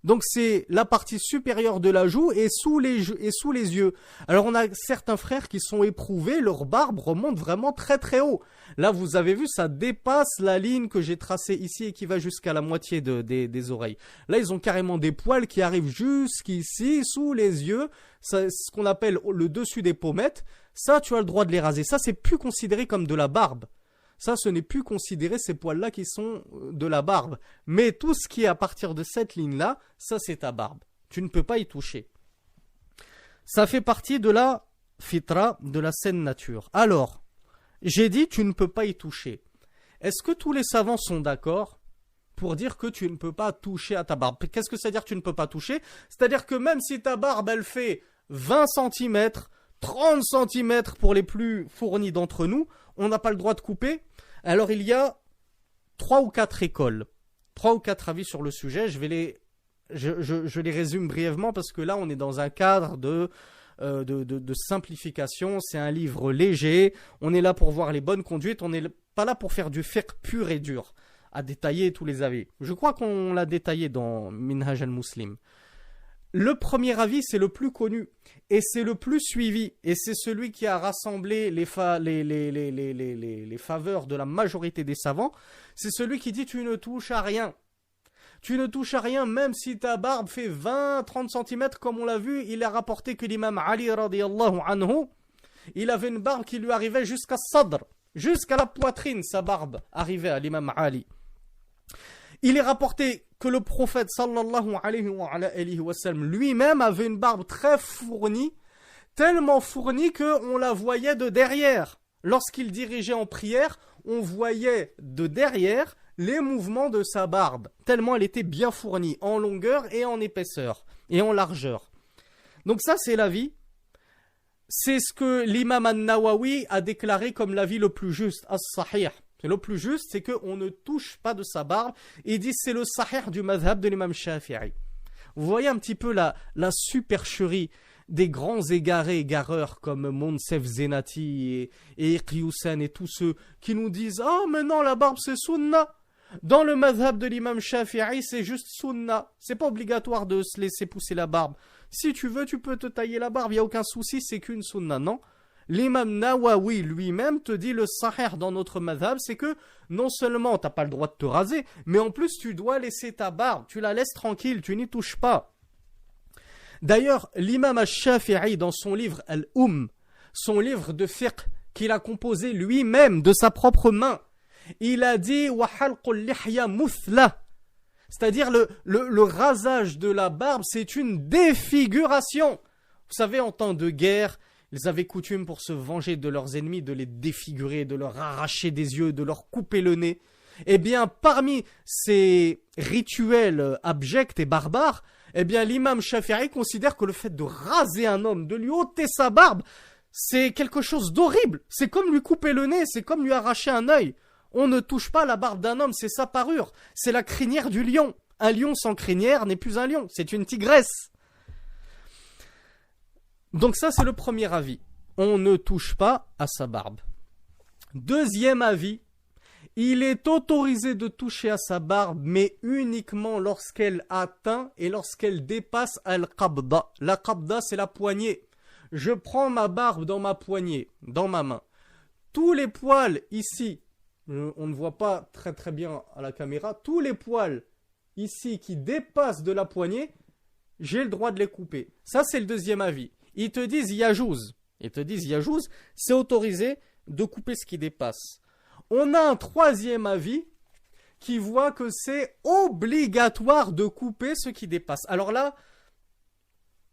Donc c'est la partie supérieure de la joue et sous les yeux. Alors on a certains frères qui sont éprouvés, leur barbe remonte vraiment très très haut. Là vous avez vu, ça dépasse la ligne que j'ai tracée ici et qui va jusqu'à la moitié des oreilles. Là ils ont carrément des poils qui arrivent jusqu'ici, sous les yeux, ça, ce qu'on appelle le dessus des pommettes. Ça tu as le droit de les raser, ça c'est plus considéré comme de la barbe. Ça, ce n'est plus considéré ces poils-là qui sont de la barbe. Mais tout ce qui est à partir de cette ligne-là, ça c'est ta barbe. Tu ne peux pas y toucher. Ça fait partie de la fitra, de la saine nature. Alors, j'ai dit tu ne peux pas y toucher. Est-ce que tous les savants sont d'accord pour dire que tu ne peux pas toucher à ta barbe? Qu'est-ce que ça veut dire que tu ne peux pas toucher? C'est-à-dire que même si ta barbe, elle fait 20 cm, 30 cm pour les plus fournis d'entre nous, on n'a pas le droit de couper. Alors il y a 3 ou 4 écoles, 3 ou 4 avis sur le sujet. Je les résume brièvement parce que là on est dans un cadre de simplification. C'est un livre léger, on est là pour voir les bonnes conduites, on n'est pas là pour faire du fiqh pur et dur, à détailler tous les avis. Je crois qu'on l'a détaillé dans Minhaj al-Muslim. Le premier avis, c'est le plus connu et c'est le plus suivi et c'est celui qui a rassemblé les faveurs de la majorité des savants. C'est celui qui dit tu ne touches à rien. Tu ne touches à rien même si ta barbe fait 20-30 cm comme on l'a vu. Il a rapporté que l'imam Ali radiyallahu anhu, il avait une barbe qui lui arrivait jusqu'à sadr, jusqu'à la poitrine, sa barbe arrivait à l'imam Ali. Il est rapporté que le prophète sallallahu alayhi wa sallam lui-même avait une barbe très fournie, tellement fournie qu'on la voyait de derrière. Lorsqu'il dirigeait en prière, on voyait de derrière les mouvements de sa barbe, tellement elle était bien fournie en longueur et en épaisseur et en largeur. Donc ça c'est l'avis. C'est ce que l'imam an-Nawawi a déclaré comme l'avis le plus juste, as-sahih. Le plus juste, c'est qu'on ne touche pas de sa barbe. Et il dit c'est le sahih du madhab de l'imam Shafi'i. Vous voyez un petit peu la supercherie des grands égareurs comme Monsef Zenati et Iqiyoussen et tous ceux qui nous disent « Ah, mais non, la barbe c'est sunna !» Dans le madhab de l'imam Shafi'i, c'est juste sunna. C'est pas obligatoire de se laisser pousser la barbe. Si tu veux, tu peux te tailler la barbe, il n'y a aucun souci, c'est qu'une sunna, non? L'imam Nawawi lui-même te dit le sahih dans notre madhab, c'est que non seulement tu n'as pas le droit de te raser, mais en plus tu dois laisser ta barbe, tu la laisses tranquille, tu n'y touches pas. D'ailleurs, l'imam al-Shafi'i dans son livre son livre de fiqh qu'il a composé lui-même de sa propre main, il a dit wa halqul lihya muthla, c'est-à-dire le rasage de la barbe, c'est une défiguration. Vous savez, en temps de guerre, ils avaient coutume pour se venger de leurs ennemis, de les défigurer, de leur arracher des yeux, de leur couper le nez. Eh bien, parmi ces rituels abjects et barbares, eh bien, l'imam Shafi'i considère que le fait de raser un homme, de lui ôter sa barbe, c'est quelque chose d'horrible. C'est comme lui couper le nez, c'est comme lui arracher un œil. On ne touche pas la barbe d'un homme, c'est sa parure. C'est la crinière du lion. Un lion sans crinière n'est plus un lion, c'est une tigresse. Donc ça, c'est le premier avis. On ne touche pas à sa barbe. Deuxième avis, il est autorisé de toucher à sa barbe, mais uniquement lorsqu'elle atteint et lorsqu'elle dépasse al-qabda. La qabda, c'est la poignée. Je prends ma barbe dans ma poignée, dans ma main. Tous les poils ici, on ne voit pas très très bien à la caméra, tous les poils ici qui dépassent de la poignée, j'ai le droit de les couper. Ça, c'est le deuxième avis. Ils te disent yajouz. C'est autorisé de couper ce qui dépasse. On a un troisième avis qui voit que c'est obligatoire de couper ce qui dépasse. Alors là,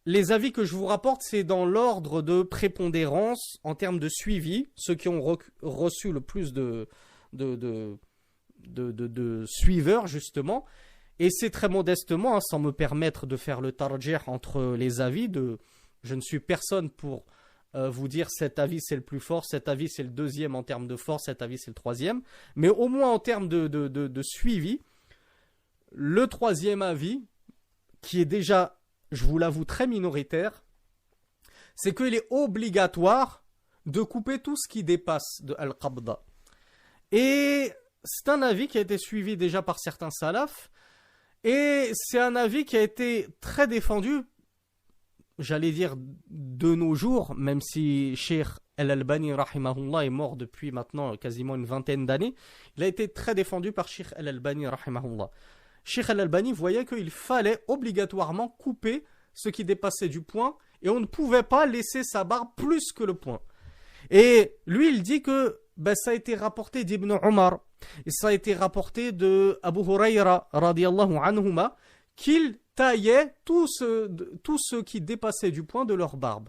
les avis que je vous rapporte, c'est dans l'ordre de prépondérance en termes de suivi. Ceux qui ont reçu le plus de suiveurs, justement. Et c'est très modestement, hein, sans me permettre de faire le tarjih entre les avis je ne suis personne pour vous dire cet avis c'est le plus fort, cet avis c'est le deuxième en termes de force, cet avis c'est le troisième. Mais au moins en termes de suivi, le troisième avis, qui est déjà, je vous l'avoue, très minoritaire, c'est qu'il est obligatoire de couper tout ce qui dépasse de al-qabda. Et c'est un avis qui a été suivi déjà par certains salafs, et c'est un avis qui a été très défendu, j'allais dire de nos jours, même si Cheikh Al-Albani rahimahullah est mort depuis maintenant quasiment une vingtaine d'années, il a été très défendu par Cheikh Al-Albani rahimahullah. Cheikh Al-Albani voyait qu'il fallait obligatoirement couper ce qui dépassait du poing, et on ne pouvait pas laisser sa barbe plus que le poing. Et lui, il dit que ça a été rapporté d'Ibn Omar, et ça a été rapporté de Abu Hurayra, radiyallahu anhuma, qu'ils taillaient tout ce qui dépassait du poing de leur barbe.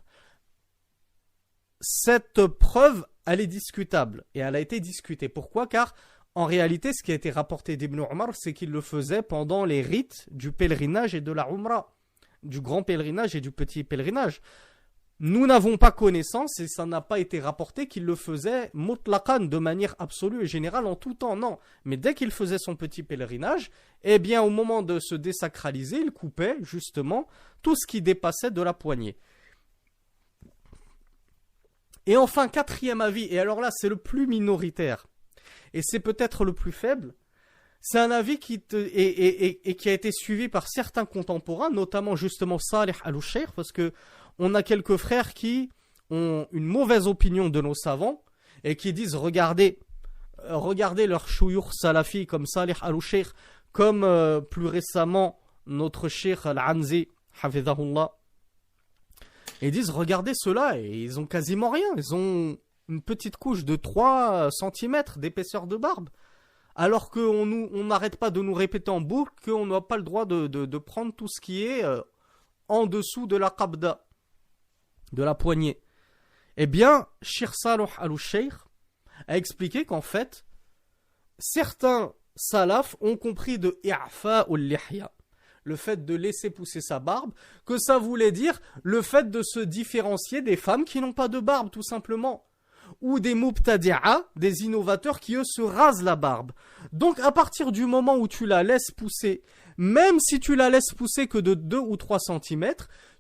Cette preuve, elle est discutable, et elle a été discutée. Pourquoi ? Car, en réalité, ce qui a été rapporté d'Ibn Omar, c'est qu'il le faisait pendant les rites du pèlerinage et de la Umrah, du grand pèlerinage et du petit pèlerinage. Nous n'avons pas connaissance, et ça n'a pas été rapporté qu'il le faisait mutlaqan, de manière absolue et générale en tout temps, non. Mais dès qu'il faisait son petit pèlerinage, eh bien au moment de se désacraliser, il coupait justement tout ce qui dépassait de la poignée. Et enfin, quatrième avis, et alors là c'est le plus minoritaire, et c'est peut-être le plus faible, c'est un avis qui a été suivi par certains contemporains, notamment justement Salih al-Sheikh, parce que on a quelques frères qui ont une mauvaise opinion de nos savants et qui disent regardez leur chouyour salafi comme Salih al-Sheikh, comme plus récemment notre Cheikh al-Anzi, hafidhahullah. Et ils disent regardez ceux-là, et ils ont quasiment rien, ils ont une petite couche de 3 cm d'épaisseur de barbe. Alors qu'on n'arrête pas de nous répéter en boucle qu'on n'a pas le droit de prendre tout ce qui est en dessous de la qabda, de la poignée. Eh bien, Cheikh Salih al-Sheikh a expliqué qu'en fait, certains salafs ont compris de i'fa ul-lihya, le fait de laisser pousser sa barbe, que ça voulait dire le fait de se différencier des femmes qui n'ont pas de barbe, tout simplement. Ou des mubtadi'a, des innovateurs qui eux se rasent la barbe. Donc à partir du moment où tu la laisses pousser, même si tu la laisses pousser que de 2 ou 3 cm,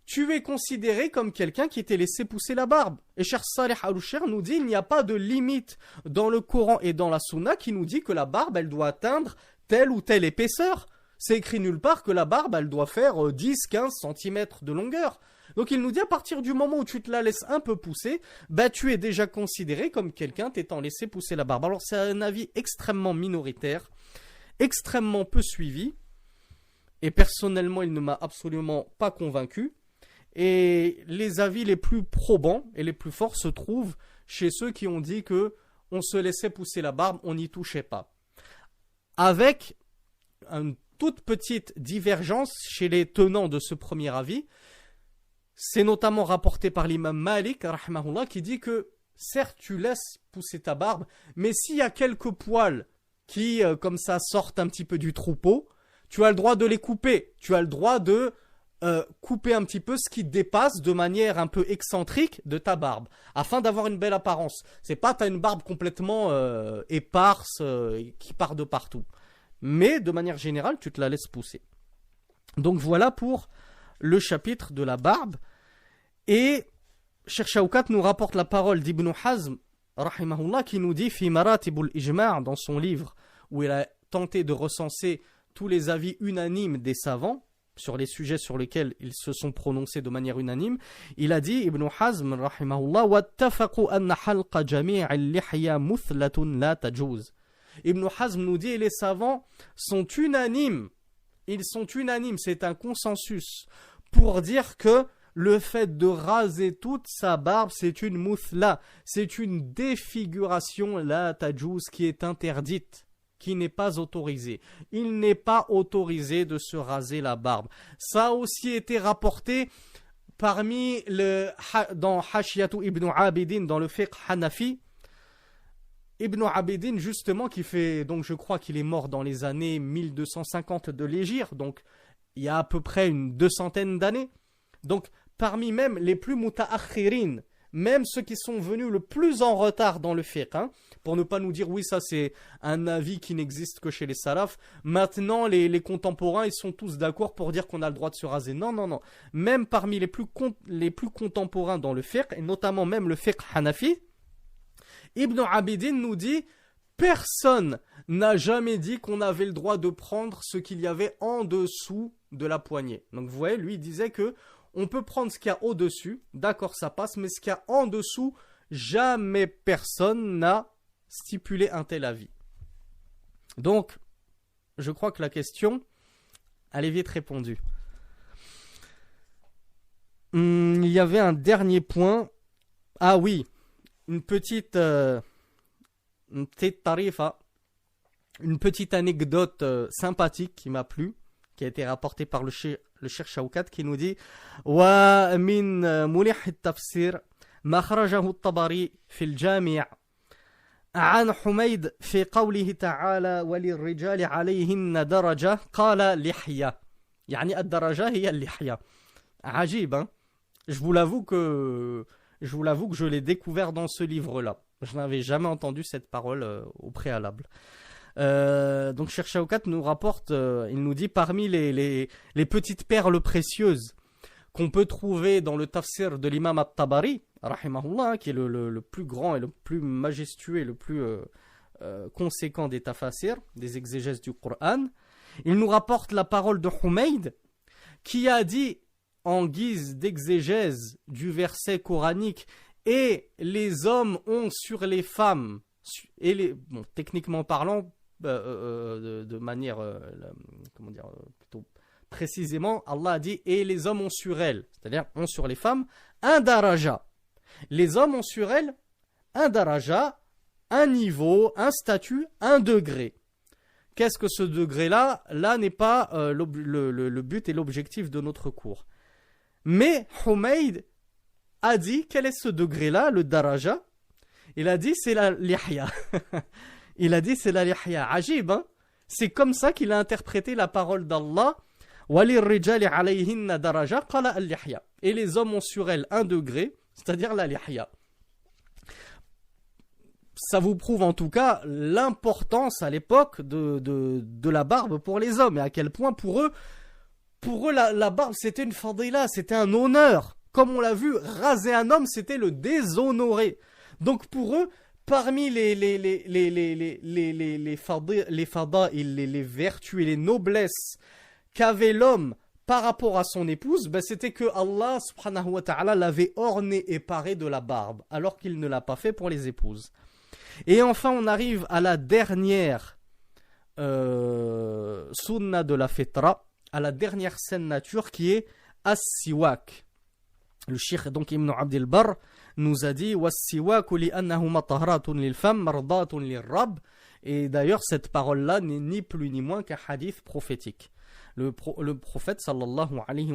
tu es considéré comme quelqu'un qui t'est laissé pousser la barbe. Et Cheikh Salih al-Sheikh nous dit il n'y a pas de limite dans le Coran et dans la Sunna qui nous dit que la barbe elle doit atteindre telle ou telle épaisseur. C'est écrit nulle part que la barbe elle doit faire 10-15 cm de longueur. Donc il nous dit à partir du moment où tu te la laisses un peu pousser, tu es déjà considéré comme quelqu'un t'étant laissé pousser la barbe. Alors c'est un avis extrêmement minoritaire, extrêmement peu suivi, et personnellement il ne m'a absolument pas convaincu. Et les avis les plus probants et les plus forts se trouvent chez ceux qui ont dit que on se laissait pousser la barbe, on n'y touchait pas. Avec une toute petite divergence chez les tenants de ce premier avis. C'est notamment rapporté par l'imam Malik, rahimahullah, qui dit que certes tu laisses pousser ta barbe, mais s'il y a quelques poils qui, comme ça, sortent un petit peu du troupeau, tu as le droit de les couper. Tu as le droit de couper un petit peu ce qui dépasse de manière un peu excentrique de ta barbe, afin d'avoir une belle apparence. C'est pas tu as une barbe complètement éparse, qui part de partout. Mais de manière générale, tu te la laisses pousser. Donc voilà pour le chapitre de la barbe. Et Cheikh Shawkat nous rapporte la parole d'Ibn Hazm, rahimahullah, qui nous dit Fi maratibul ijma' dans son livre, où il a tenté de recenser tous les avis unanimes des savants sur les sujets sur lesquels ils se sont prononcés de manière unanime. Il a dit, Ibn Hazm, rahimahullah, wattafaqu anna halqa jami' al-lihya muthlatun la tajuz. Ibn Hazm nous dit, les savants sont unanimes. Ils sont unanimes, c'est un consensus pour dire que le fait de raser toute sa barbe, c'est une muthla, c'est une défiguration, la tajuz, qui est interdite, qui n'est pas autorisée. Il n'est pas autorisé de se raser la barbe. Ça a aussi été rapporté dans Hashiyatu Ibn Abidin, dans le fiqh Hanafi. Ibn Abidin, justement, qui fait, donc je crois qu'il est mort dans les années 1250 de l'Hégire, donc il y a à peu près une 200aine d'années. Donc, parmi même les plus muta'akhirin même ceux qui sont venus le plus en retard dans le fiqh, hein, pour ne pas nous dire oui ça c'est un avis qui n'existe que chez les salafs, maintenant les contemporains ils sont tous d'accord pour dire qu'on a le droit de se raser. Non, non, non. Même parmi les plus contemporains dans le fiqh, et notamment même le fiqh hanafi, Ibn Abidin nous dit personne n'a jamais dit qu'on avait le droit de prendre ce qu'il y avait en dessous de la poignée. Donc vous voyez, lui il disait que on peut prendre ce qu'il y a au-dessus, d'accord ça passe, mais ce qu'il y a en dessous, jamais personne n'a stipulé un tel avis. Donc, je crois que la question, elle est vite répondue. Il y avait un dernier point. Ah oui, une petite tarifa, une petite anecdote sympathique qui m'a plu, qui a été rapportée par le Cheikh Shawkat, qui nous dit wa min mulih at-tafsir ma kharajahu at-Tabari fi al-Jami' عن حميد في قوله تعالى وللرجال عليهن درجة قال لحية يعني الدرجة هي اللحية عجيب hein. Je vous l'avoue que je l'ai découvert dans ce livre-là. Je n'avais jamais entendu cette parole au préalable. Donc Cheikh Shawkat nous rapporte, il nous dit parmi les petites perles précieuses qu'on peut trouver dans le tafsir de l'imam at-Tabari, rahimahullah, qui est le plus grand et le plus majestueux et le plus conséquent des tafasirs, des exégèses du Coran. Il nous rapporte la parole de Humayd, qui a dit en guise d'exégèse du verset coranique « Et les hommes ont sur les femmes », et bon, techniquement parlant, de manière, comment dire, plutôt précisément, Allah a dit « Et les hommes ont sur elles », c'est-à-dire ont sur les femmes, un daraja. Les hommes ont sur elles un daraja, un niveau, un statut, un degré. Qu'est-ce que ce degré-là? Là n'est pas le but et l'objectif de notre cours. Mais Humayd a dit, quel est ce degré-là, le daraja? Il a dit, c'est la lihya. Il a dit, c'est la lihya. Ajib, hein? C'est comme ça qu'il a interprété la parole d'Allah. وَلِلرِّجَالِ عَلَيْهِنَّ دَرَجَةٌ قَالَ اللِّحْيَةُ. Et les hommes ont sur elle un degré, c'est-à-dire la lihya. Ça vous prouve en tout cas l'importance à l'époque de la barbe pour les hommes et à quel point pour eux la barbe c'était une fadila, c'était un honneur. Comme on l'a vu, raser un homme c'était le déshonorer. Donc pour eux, parmi les vertus et les noblesses qu'avait l'homme par rapport à son épouse, ben c'était que Allah subhanahu wa ta'ala l'avait orné et paré de la barbe, alors qu'il ne l'a pas fait pour les épouses. Et enfin, on arrive à la dernière sunna de la fitra, à la dernière saine nature qui est as-siwak. Le Cheikh donc Ibn Abdel Barr nous a dit was-siwak li'annahu matahratun lil-fam mardatun lir-rabb. Et d'ailleurs, cette parole-là n'est ni plus ni moins qu'un hadith prophétique. Le prophète sallallahu alayhi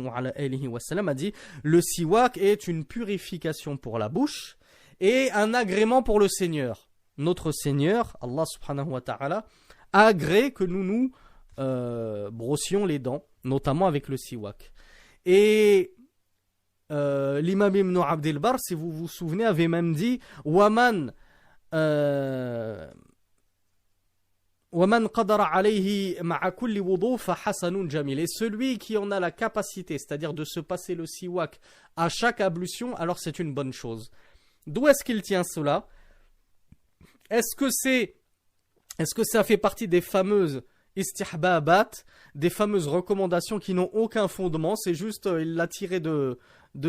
wa sallam a dit le siwak est une purification pour la bouche et un agrément pour le Seigneur. Notre Seigneur, Allah subhanahu wa ta'ala, agrée que nous brossions les dents, notamment avec le siwak. Et l'imam Ibn Abdel Barr, si vous vous souvenez, avait même dit Waman qadara alayhi ma'a kulli wudu fa hasanun jamil. Et celui qui en a la capacité, c'est-à-dire de se passer le siwak à chaque ablution, alors c'est une bonne chose. D'où est-ce qu'il tient cela? Est-ce que ça fait partie des fameuses istihbabat, des fameuses recommandations qui n'ont aucun fondement? C'est juste, il l'a tiré de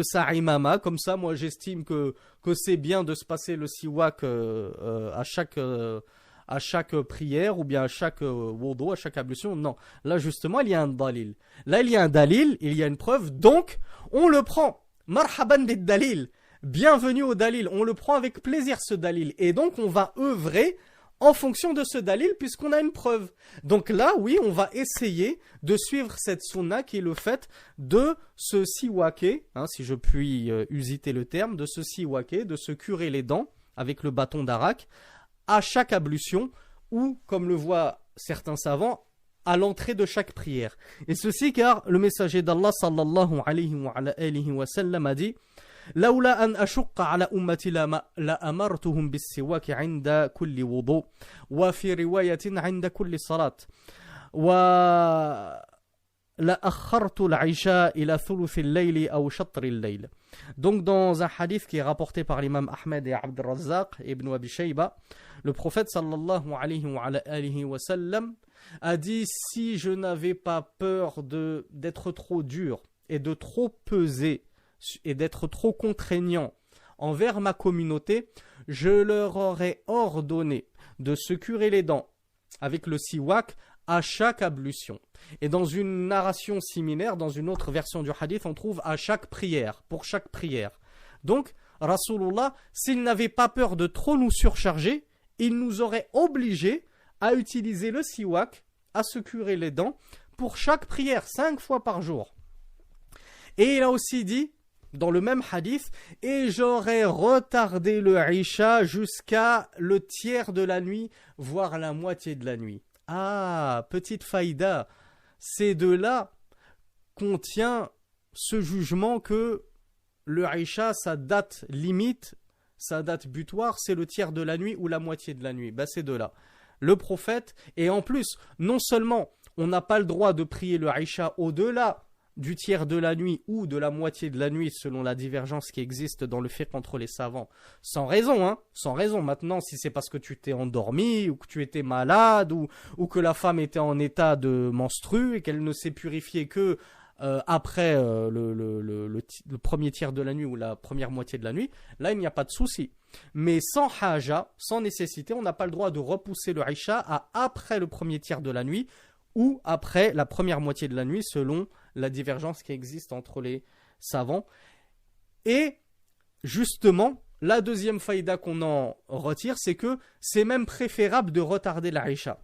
sa imama, comme ça, moi j'estime que c'est bien de se passer le siwak à chaque prière ou bien à chaque wudu, à chaque ablution. Non, là justement il y a un dalil. Là il y a un dalil, il y a une preuve, donc on le prend. Marhaban bid dalil. Bienvenue au dalil, on le prend avec plaisir ce dalil. Et donc on va œuvrer en fonction de ce dalil puisqu'on a une preuve. Donc là, oui, on va essayer de suivre cette sunna qui est le fait de se siwaker, hein, si je puis usiter le terme, de se siwaker, de se curer les dents avec le bâton d'arak à chaque ablution ou, comme le voient certains savants, à l'entrée de chaque prière. Et ceci car le messager d'Allah sallallahu alayhi wa sallam a dit لولا أن أشق على أمتي لأمرتهم بالسواك عند كل وضوء وفي رواية عند كل صلاة لأخرت العشاء إلى ثلث الليل أو شطر الليل. Donc dans un hadith qui est rapporté par l'imam Ahmed et Abd al-Razzaq et Ibn Abi Shayba, le prophète sallallahu alayhi wa sallam a dit: si je n'avais pas peur d'être trop dur et de trop peser et d'être trop contraignant envers ma communauté, je leur aurais ordonné de se curer les dents avec le siwak à chaque ablution. Et dans une narration similaire, dans une autre version du hadith, on trouve à chaque prière, pour chaque prière. Donc, Rasulullah, s'il n'avait pas peur de trop nous surcharger, il nous aurait obligés à utiliser le siwak, à se curer les dents, pour chaque prière, 5 fois par jour. Et il a aussi dit, dans le même hadith, et j'aurais retardé le Isha jusqu'à le tiers de la nuit, voire la moitié de la nuit. Ah, petite faïda, c'est de là qu'on tient ce jugement que le Isha, sa date limite, sa date butoir, c'est le tiers de la nuit ou la moitié de la nuit. C'est de là. Le prophète, et en plus, non seulement on n'a pas le droit de prier le Isha au-delà du tiers de la nuit ou de la moitié de la nuit selon la divergence qui existe dans le fiqh entre les savants, sans raison, hein, sans raison. Maintenant, si c'est parce que tu t'es endormi ou que tu étais malade ou que la femme était en état de menstrue et qu'elle ne s'est purifiée que après le premier tiers de la nuit ou la première moitié de la nuit, là il n'y a pas de souci. Mais sans haja, sans nécessité, on n'a pas le droit de repousser le Isha à après le premier tiers de la nuit ou après la première moitié de la nuit selon la divergence qui existe entre les savants. Et justement, la deuxième faïda qu'on en retire, c'est que c'est même préférable de retarder la Isha.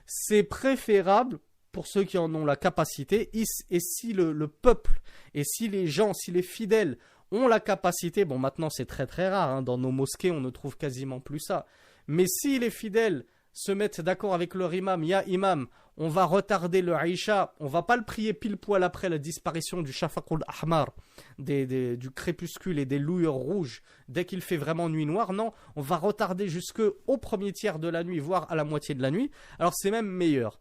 C'est préférable pour ceux qui en ont la capacité, et si le peuple, et si les gens, si les fidèles ont la capacité, bon maintenant c'est très très rare, hein, dans nos mosquées on ne trouve quasiment plus ça, mais si les fidèles se mettent d'accord avec leur imam, ya imam, on va retarder le Isha, on va pas le prier pile poil après la disparition du Shafaqul Ahmar, du crépuscule et des lueurs rouges, dès qu'il fait vraiment nuit noire, non, on va retarder jusqu'au premier tiers de la nuit, voire à la moitié de la nuit. Alors c'est même meilleur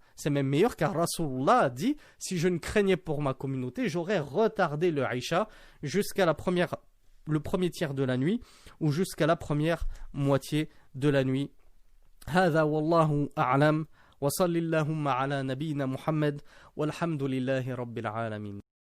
car Rasulullah a dit, si je ne craignais pour ma communauté, j'aurais retardé le Isha jusqu'à le premier tiers de la nuit, ou jusqu'à la première moitié de la nuit. هذا والله أعلم وصل اللهم على نبينا محمد والحمد لله رب العالمين.